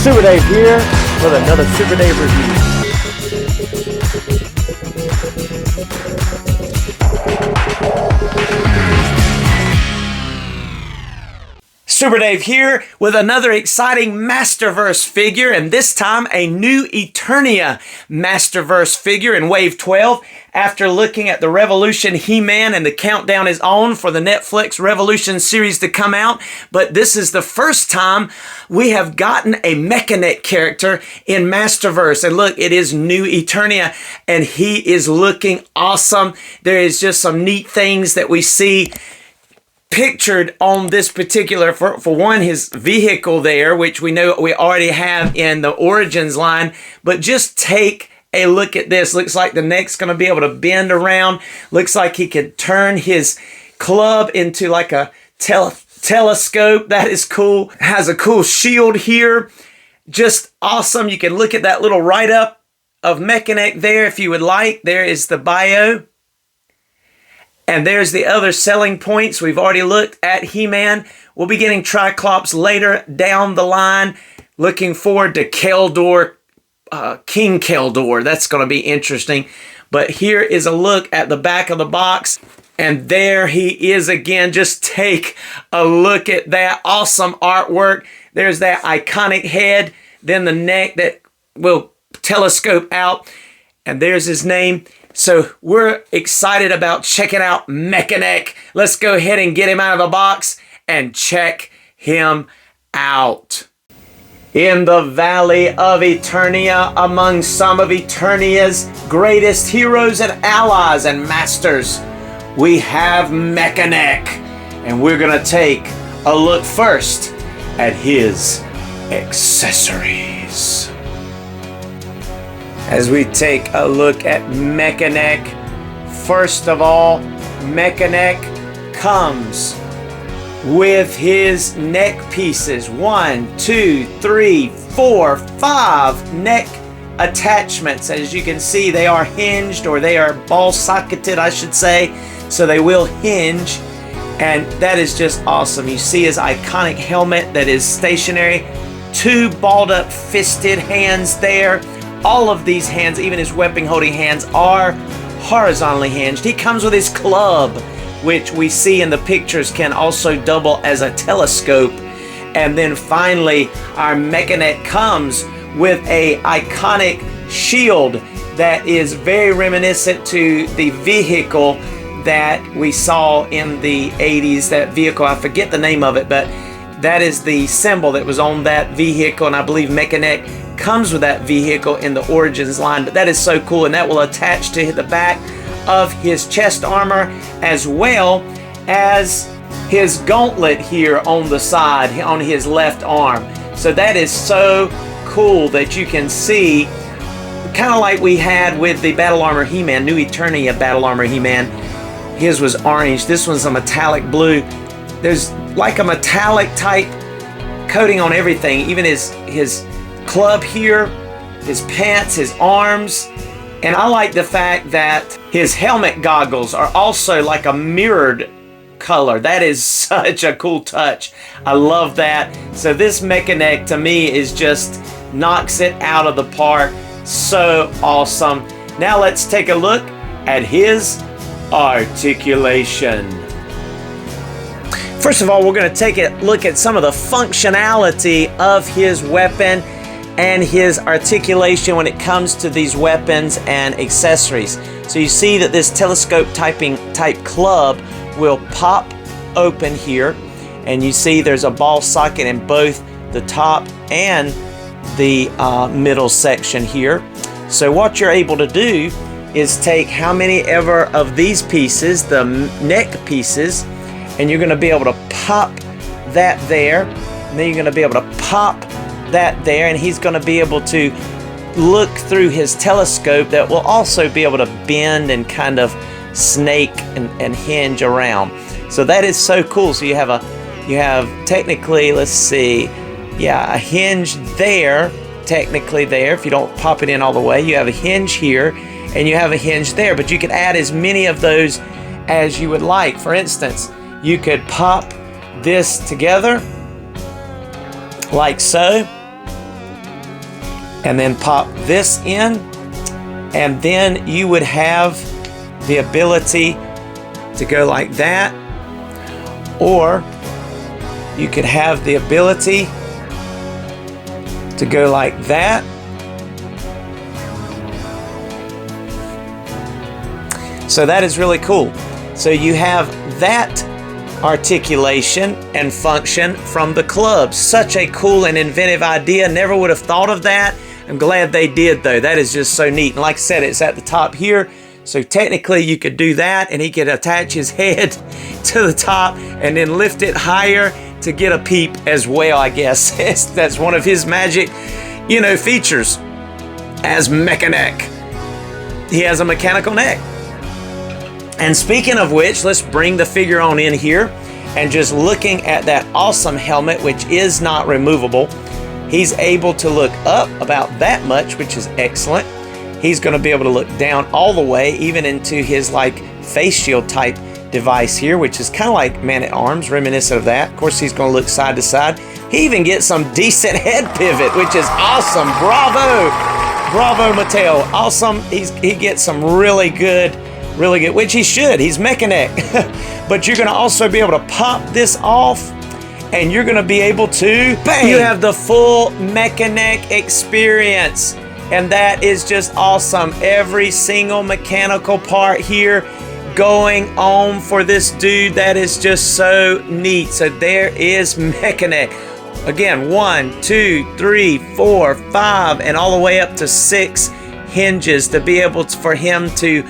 Super Dave here with another Super Dave review. Super Dave here with another exciting Masterverse figure, and this time a new Eternia Masterverse figure in Wave 12. After looking at the Revolution He-Man, and the countdown is on for the Netflix Revolution series to come out, but this is the first time we have gotten a Mekaneck character in Masterverse. And look, it is new Eternia, and he is looking awesome. There is just some neat things that we see pictured on this particular, for one, his vehicle there, which we know we already have in the Origins line, but just take a look at this. Looks like the neck's going to be able to bend around. Looks like he could turn his club into like a telescope. That is cool. Has a cool shield here. Just awesome. You can look at that little write-up of Mekaneck there if you would like. There is the bio. And there's the other selling points. We've already looked at He-Man. We'll be getting Triclops later down the line. Looking forward to Keldor, King Keldor. That's going to be interesting. But here is a look at the back of the box. And there he is again. Just take a look at that awesome artwork. There's that iconic head. Then the neck that will telescope out. And there's his name. So we're excited about checking out Mekaneck. Let's go ahead and get him out of the box and check him out. In the Valley of Eternia, among some of Eternia's greatest heroes and allies and masters, we have Mekaneck. And we're going to take a look first at his accessories. As we take a look at Mekaneck, first of all, Mekaneck comes with his neck pieces. 1, 2, 3, 4, 5 neck attachments. As you can see, they are hinged, or they are ball socketed, I should say. So they will hinge, and that is just awesome. You see his iconic helmet that is stationary. 2 balled up fisted hands there. All of these hands, even his weapon holding hands, are horizontally hinged. He comes with his club, which we see in the pictures can also double as a telescope. And then finally, our Mekaneck comes with a iconic shield that is very reminiscent to the vehicle that we saw in the 80s. That vehicle, I forget the name of it, but that is the symbol that was on that vehicle, and I believe Mekaneck comes with that vehicle in the Origins line. But that is so cool, and that will attach to the back of his chest armor, as well as his gauntlet here on the side on his left arm. So that is so cool that you can see, kind of like we had with the Battle Armor He-Man, New Eternia Battle Armor He-Man. His was orange. This one's a metallic blue. There's like a metallic type coating on everything, even his club here, his pants, his arms. And I like the fact that his helmet goggles are also like a mirrored color. That is such a cool touch. I love that. So this Mekaneck to me is just knocks it out of the park. So awesome. Now let's take a look at his articulation. First of all, we're going to take a look at some of the functionality of his weapon and his articulation when it comes to these weapons and accessories. So you see that this telescope type club will pop open here, and you see there's a ball socket in both the top and the middle section here. So what you're able to do is take how many ever of these pieces, the neck pieces, and you're going to be able to pop that there, and then you're going to be able to pop that there, and he's going to be able to look through his telescope that will also be able to bend and kind of snake and hinge around. So that is so cool. So you have technically, let's see, a hinge there, technically there. If you don't pop it in all the way, you have a hinge here and you have a hinge there, but you can add as many of those as you would like. For instance, you could pop this together like so, and then pop this in, and then you would have the ability to go like that, or you could have the ability to go like that. So that is really cool. So you have that articulation and function from the club. Such a cool and inventive idea. Never would have thought of that. I'm glad they did though. That is just so neat. And like I said, it's at the top here. So technically you could do that and he could attach his head to the top and then lift it higher to get a peep as well, I guess. That's one of his magic, you know, features as Mekaneck. He has a mechanical neck. And speaking of which, let's bring the figure on in here, and just looking at that awesome helmet, which is not removable, he's able to look up about that much, which is excellent. He's going to be able to look down all the way, even into his like face shield type device here, which is kind of like Man-at-Arms, reminiscent of that. Of course, he's going to look side to side. He even gets some decent head pivot, which is awesome. Bravo! Bravo, Mattel. Awesome. He gets some really good, which he should. He's Mekaneck. But you're going to also be able to pop this off, and you're going to be able to, bang! You have the full Mekaneck experience. And that is just awesome. Every single mechanical part here going on for this dude. That is just so neat. So there is Mekaneck. Again, 1, 2, 3, 4, 5, and all the way up to 6 hinges to be able to, for him to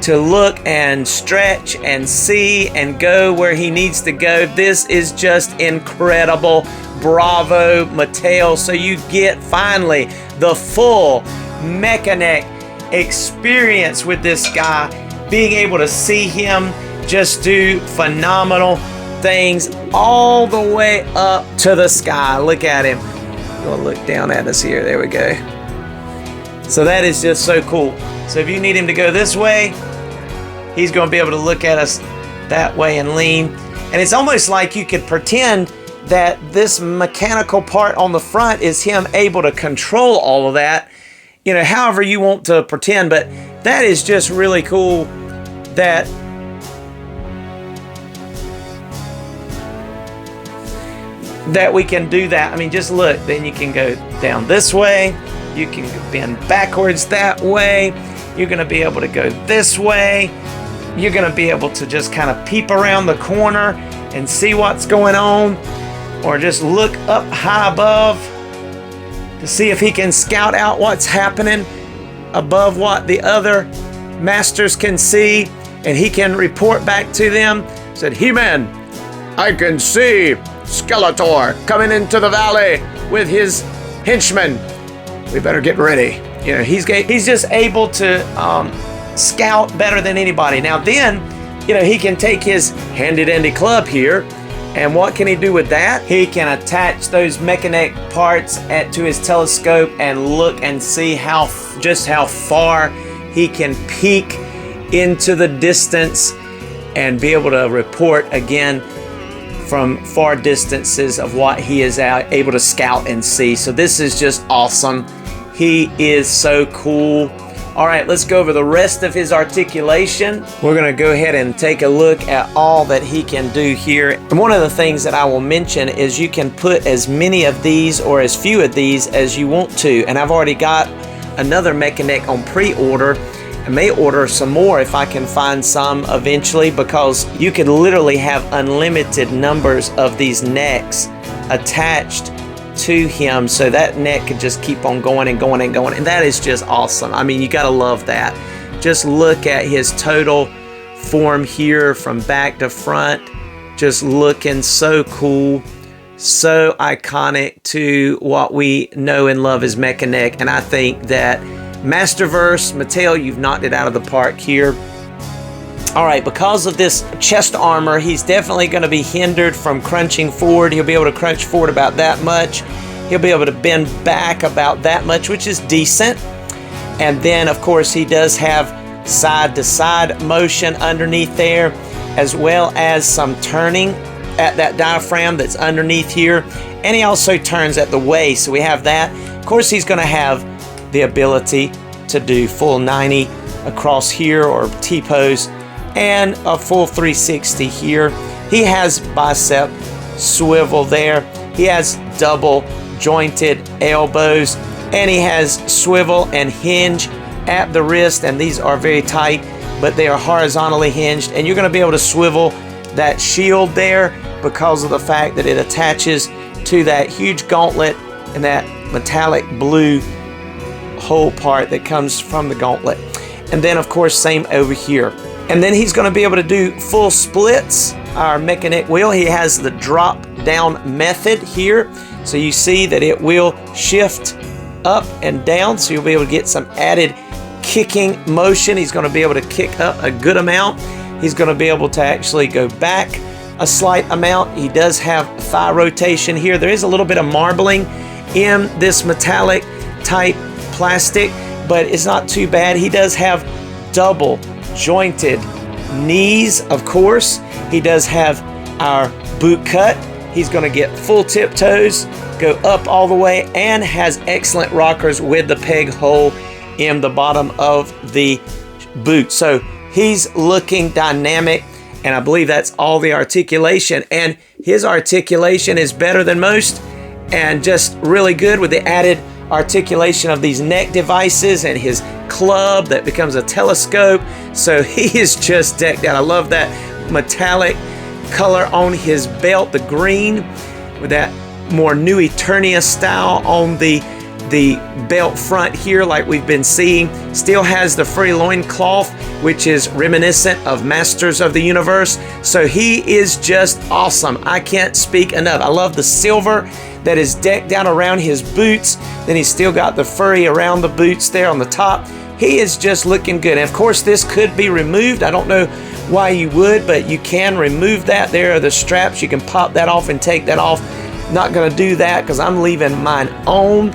look and stretch and see and go where he needs to go. This is just incredible. Bravo, Mattel. So you get finally the full Mekaneck experience with this guy, being able to see him just do phenomenal things all the way up to the sky. Look at him. We'll look down at us here. There we go. So that is just so cool. So if you need him to go this way, he's going to be able to look at us that way and lean. And it's almost like you could pretend that this mechanical part on the front is him able to control all of that, you know, however you want to pretend. But that is just really cool that we can do that. I mean, just look, then you can go down this way, you can bend backwards that way, you're going to be able to go this way, you're going to be able to just kind of peep around the corner and see what's going on, or just look up high above to see if he can scout out what's happening above what the other masters can see, and he can report back to them. Said, He-Man, I can see Skeletor coming into the valley with his henchmen. We better get ready. You know, he's just able to scout better than anybody. Now then, you know, he can take his handy-dandy club here, and what can he do with that? He can attach those Mekaneck parts to his telescope and look and see just how far he can peek into the distance and be able to report again from far distances of what he is able to scout and see. So this is just awesome. He is so cool. All right, let's go over the rest of his articulation. We're gonna go ahead and take a look at all that he can do here. And one of the things that I will mention is you can put as many of these or as few of these as you want to. And I've already got another Mekaneck on pre-order. I may order some more if I can find some eventually, because you could literally have unlimited numbers of these necks attached to him, so that neck could just keep on going and going and going, and that is just awesome. I mean, you gotta love that. Just look at his total form here from back to front, just looking so cool, so iconic to what we know and love as Mekaneck. And I think that Masterverse, Mattel, you've knocked it out of the park here. All right, because of this chest armor, he's definitely going to be hindered from crunching forward. He'll be able to crunch forward about that much. He'll be able to bend back about that much, which is decent. And then, of course, he does have side-to-side motion underneath there, as well as some turning at that diaphragm that's underneath here. and he also turns at the waist, so we have that. Of course, he's going to have the ability to do full 90 across here or T-pose, and a full 360 here. He has bicep swivel there. He has double jointed elbows, and he has swivel and hinge at the wrist, and these are very tight, but they are horizontally hinged, and you're going to be able to swivel that shield there because of the fact that it attaches to that huge gauntlet and that metallic blue whole part that comes from the gauntlet. And then of course same over here. And then he's going to be able to do full splits. Our Mekaneck wheel, he has the drop down method here, so you see that it will shift up and down, so you'll be able to get some added kicking motion. He's going to be able to kick up a good amount. He's going to be able to actually go back a slight amount. He does have thigh rotation here. There is a little bit of marbling in this metallic type plastic, but it's not too bad. He does have double jointed knees, of course. He does have our boot cut. He's going to get full tiptoes, go up all the way, and has excellent rockers with the peg hole in the bottom of the boot. So he's looking dynamic, and I believe that's all the articulation. And his articulation is better than most, and just really good with the added articulation of these neck devices and his club that becomes a telescope. So he is just decked out. I love that metallic color on his belt, the green, with that more new Eternia style on the belt front here, like we've been seeing. Still has the free loincloth, which is reminiscent of Masters of the Universe. So he is just awesome. I can't speak enough. I love the silver that is decked out around his boots. Then he's still got the furry around the boots there on the top. He is just looking good. And of course, this could be removed. I don't know why you would, but you can remove that. There are the straps. You can pop that off and take that off. Not going to do that because I'm leaving mine on.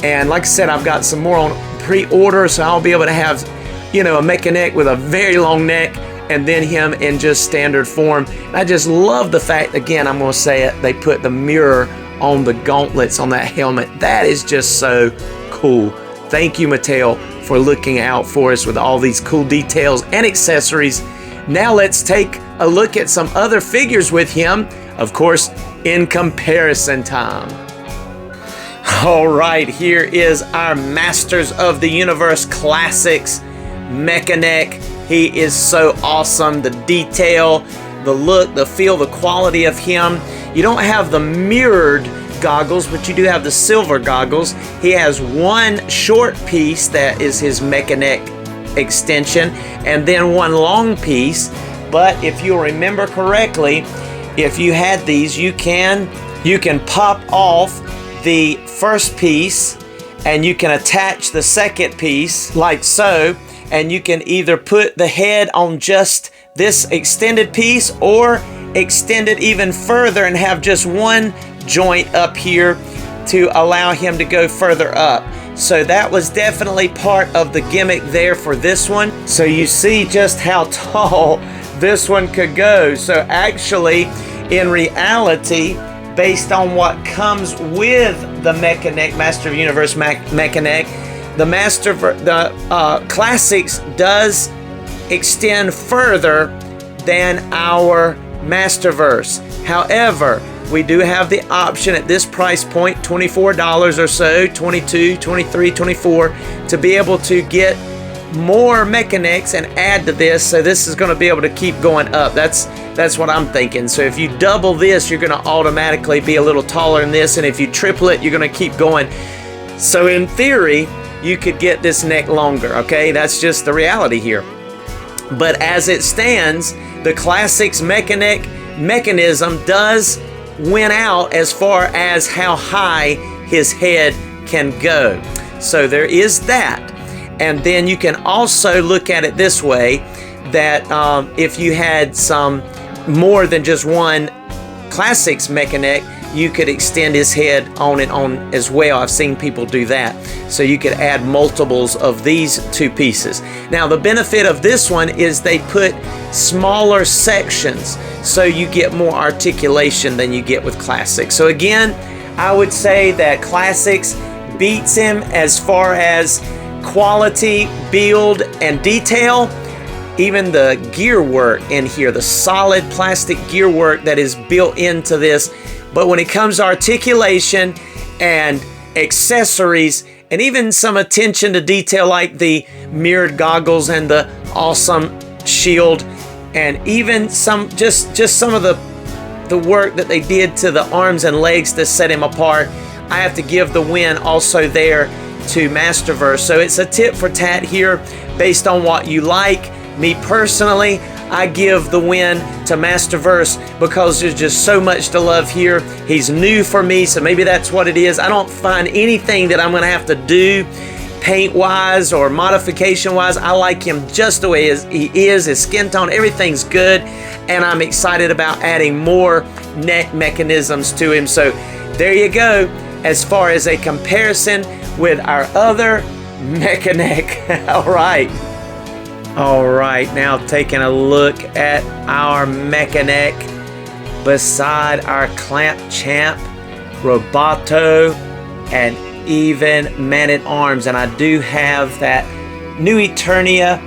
And like I said, I've got some more on pre-order, so I'll be able to have, you know, a Mekaneck with a very long neck, and then him in just standard form. And I just love the fact, again, I'm going to say it, they put the mirror on the gauntlets on that helmet. That is just so cool. Thank you, Mattel, for looking out for us with all these cool details and accessories. Now let's take a look at some other figures with him, of course, in comparison time. All right, here is our Masters of the Universe Classics Mekaneck. He is so awesome. The detail, the look, the feel, the quality of him. You don't have the mirrored goggles, but you do have the silver goggles. He has one short piece that is his Mekaneck extension, and then one long piece. But if you'll remember correctly, if you had these, you can pop off the first piece and you can attach the second piece like so, and you can either put the head on just this extended piece or extend it even further and have just one joint up here to allow him to go further up. So that was definitely part of the gimmick there for this one. So you see just how tall this one could go. So actually, in reality, based on what comes with the Mekaneck, Master of the Universe Mekaneck, the Classics does extend further than our Masterverse. However, we do have the option at this price point, $24 or so, $22, $23, $24, to be able to get more Mekanecks and add to this. So this is going to be able to keep going up. That's what I'm thinking. So if you double this, you're going to automatically be a little taller than this, and if you triple it, you're going to keep going. So in theory, you could get this neck longer. Okay, that's just the reality here. But as it stands, the Classics Mekaneck mechanism does win out as far as how high his head can go. So there is that. And then you can also look at it this way, that if you had some more than just one Classics Mekaneck, you could extend his head on and on as well. I've seen people do that. So you could add multiples of these two pieces. Now the benefit of this one is they put smaller sections, so you get more articulation than you get with Classics. So again, I would say that Classics beats him as far as quality, build, and detail. Even the gear work in here, the solid plastic gear work that is built into this. But when it comes to articulation and accessories, and even some attention to detail like the mirrored goggles and the awesome shield, and even some just some of the work that they did to the arms and legs to set him apart, I have to give the win also there to Masterverse. So it's a tit for tat here based on what you like. Me personally, I give the win to Masterverse because there's just so much to love here. He's new for me, so maybe that's what it is. I don't find anything that I'm going to have to do paint-wise or modification-wise. I like him just the way he is. His skin tone, everything's good, and I'm excited about adding more neck mechanisms to him. So there you go, as far as a comparison with our other Mekaneck. All right, now taking a look at our Mekaneck beside our Clamp Champ, Roboto, and even Man-at-Arms. And I do have that new Eternia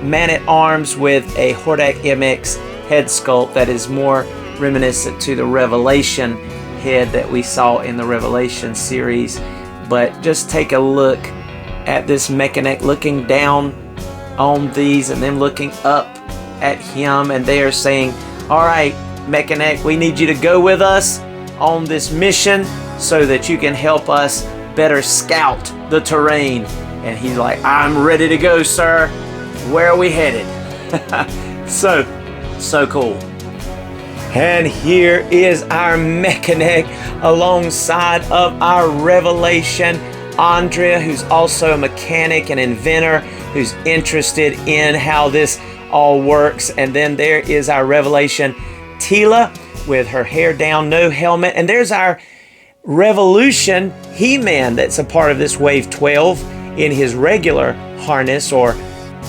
Man-at-Arms with a Hordak MX head sculpt that is more reminiscent to the Revelation head that we saw in the Revelation series. But just take a look at this Mekaneck looking down on these and then looking up at him, and they are saying, all right, Mekaneck, we need you to go with us on this mission so that you can help us better scout the terrain. And he's like, I'm ready to go, sir. Where are we headed? so cool. And here is our Mekaneck alongside of our Revelation Andrea, who's also a mechanic and inventor, who's interested in how this all works. And then there is our Revelation Tila with her hair down, no helmet. And there's our Revolution He-Man that's a part of this Wave 12 in his regular harness or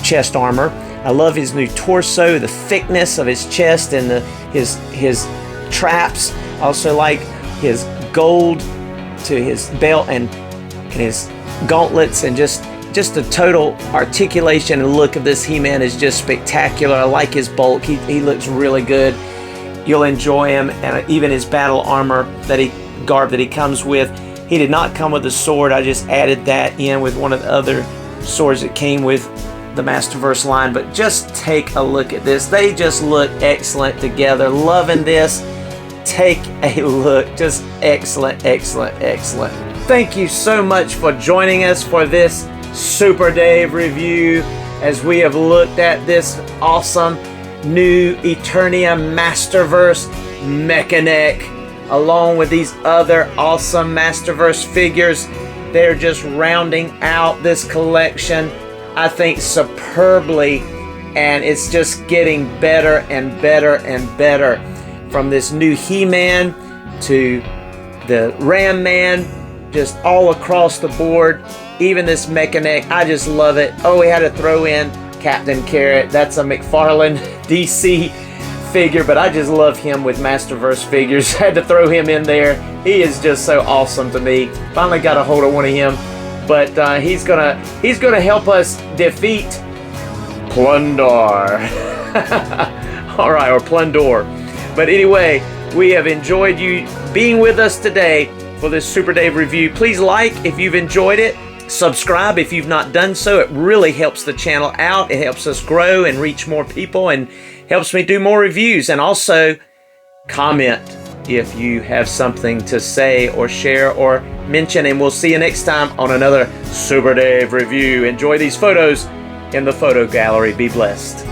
chest armor. I love his new torso, the thickness of his chest and his traps. I also like his gold to his belt and his gauntlets, and just the total articulation and look of this He-Man is just spectacular. I like his bulk. He looks really good. You'll enjoy him, and even his battle armor garb that he comes with. He did not come with a sword. I just added that in with one of the other swords that came with the Masterverse line. But just take a look at this. They just look excellent together. Loving this. Take a look. Just excellent, excellent, excellent. Thank you so much for joining us for this Super Dave review as we have looked at this awesome new Eternia Masterverse Mekaneck along with these other awesome Masterverse figures. They're just rounding out this collection, I think, superbly, and it's just getting better and better and better. From this new He-Man to the Ram Man, just all across the board. Even this Mekaneck, I just love it. Oh, we had to throw in Captain Carrot. That's a McFarlane DC figure, but I just love him with Masterverse figures. Had to throw him in there. He is just so awesome to me. Finally got a hold of one of him, but he's gonna help us defeat Plundor. All right, or Plundor. But anyway, we have enjoyed you being with us today for this Super Dave review. Please like if you've enjoyed it. Subscribe if you've not done so. It really helps the channel out. It helps us grow and reach more people and helps me do more reviews. And also comment if you have something to say or share or mention. And we'll see you next time on another Super Dave review. Enjoy these photos in the photo gallery. Be blessed.